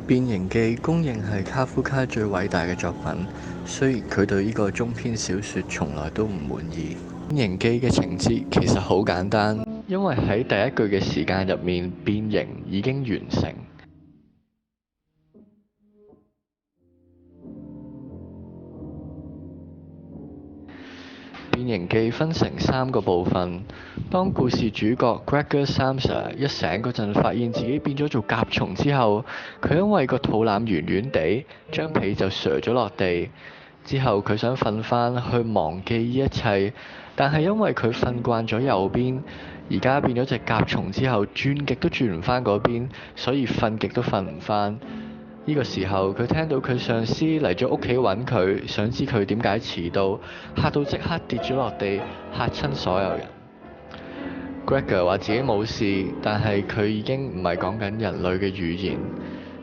變形記公認係卡夫卡最偉大嘅作品，雖然佢對呢個中篇小說從來都唔滿意。變形記嘅情節其實好簡單，因為喺第一句嘅時間入面，變形已經完成。變形記分成3個部分。當故事主角 Gregor Samsa 一醒嗰陣，發現自己變咗做甲蟲之後，佢因為個肚腩圓圓地，張被就瀡咗落地。之後佢想瞓返去忘記呢一切，但係因為佢瞓慣咗右邊，而家變咗隻甲蟲之後，轉極都轉唔返嗰邊，所以瞓極都瞓唔返。呢個時候，佢聽到佢上司嚟咗屋企揾佢，想知佢點解遲到，嚇到即刻跌咗落地，嚇親所有人。Gregor 話自己冇事，但係佢已經唔係講緊人類嘅語言。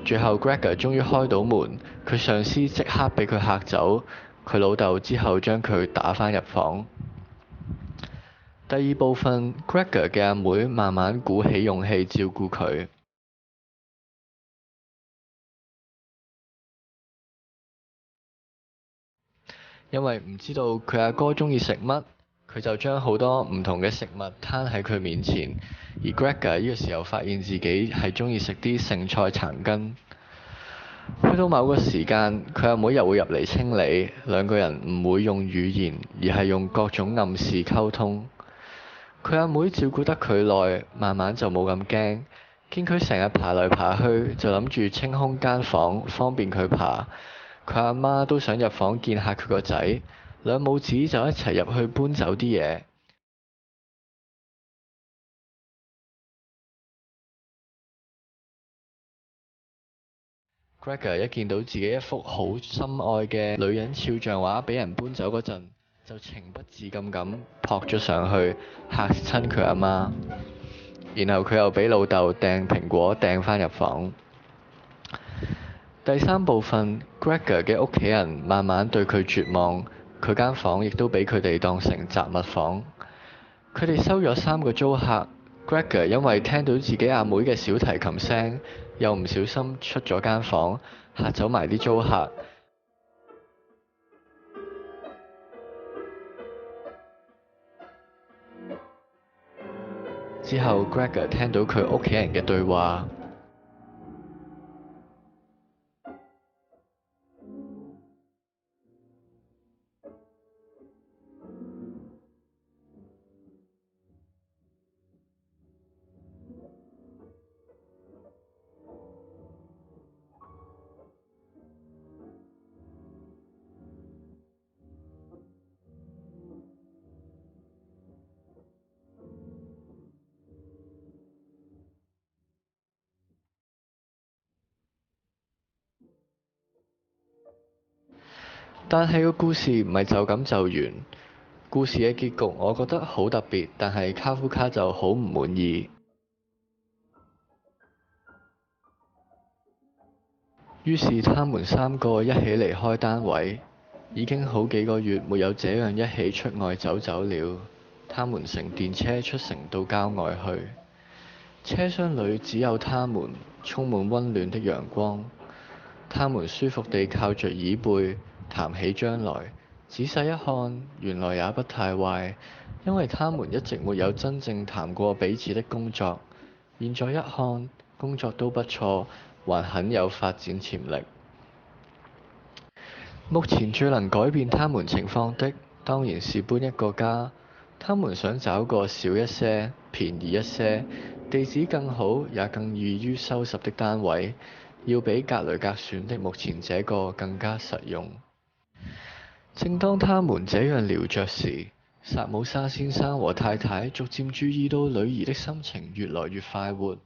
最後 Gregor 終於開到門，佢上司即刻俾佢嚇走，佢老豆之後將佢打返入房。第二部分 Gregor 嘅阿妹慢慢鼓起勇氣照顧佢。因為唔知道佢阿哥鍾意食乜，佢就將好多唔同嘅食物攤喺佢面前。而 Gregor 呢個時候發現自己係鍾意食啲剩菜殘羹。去到某個時間，佢阿妹又會入嚟清理，兩個人唔會用語言，而係用各種暗示溝通。佢阿妹照顧得佢耐，慢慢就冇咁驚。見佢成日爬來爬去，就諗住清空間房，方便佢爬。佢阿媽都想入房見下佢個仔，兩母子就一齊入去搬走啲嘢。Gregor 一見到自己一幅好心愛嘅女人肖像畫俾人搬走嗰陣，就情不自禁咁撲咗上去，嚇親佢阿媽。然後佢又俾老豆掟蘋果掟返入房。第3部分 Gregor 嘅屋企人慢慢對佢絕望，佢間房亦都俾佢哋當成雜物房。佢哋收咗3個租客。Gregor 因為聽到自己阿妹嘅小提琴聲，又唔小心出咗間房，嚇走埋啲租客。之後 Gregor 聽到佢屋企人嘅對話。但係個故事唔係就咁就完。故事嘅結局我覺得好特別，但係卡夫卡就好唔滿意。於是他們3個一起離開單位。已經好幾個月沒有這樣一起出外走走了。他們乘電車出城到郊外去。車廂裡只有他們，充滿溫暖的陽光。他們舒服地靠着椅背，談起將來。仔細一看，原來也不太壞，因為他們一直沒有真正談過彼此的工作。現在一看，工作都不錯，還很有發展潛力。目前最能改變他們情況的，當然是搬一個家。他們想找個小一些、便宜一些、地址更好也更易於收拾的單位，要比格雷格選的目前這個更加實用。正當他們這樣聊着時，薩姆沙先生和太太逐漸注意到女兒的心情越來越快活。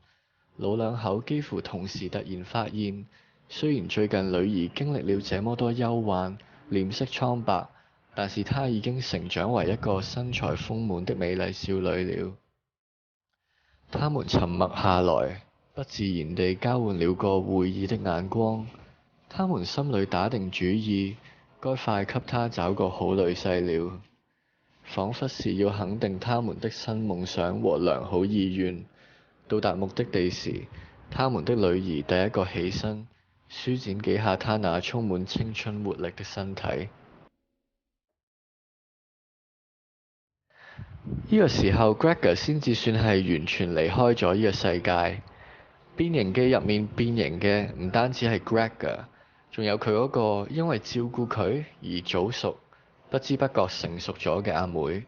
老兩口幾乎同時突然發現，雖然最近女兒經歷了這麼多憂患，臉色蒼白，但是她已經成長為一個身材豐滿的美麗少女了。他們沉默下來，不自然地交換了個會意的眼光。他們心裡打定主意，該快給她找個好女婿了，仿佛是要肯定他們的新夢想和良好意願。到達目的地時，他們的女兒第一個起身，舒展幾下他那充滿青春活力的身體。呢個時候 Gregor 先至算係完全離開咗呢個世界。變形記入面變形嘅唔單止係 Gregor，仲有佢嗰個因為照顧佢而早熟、不知不覺成熟咗嘅阿妹。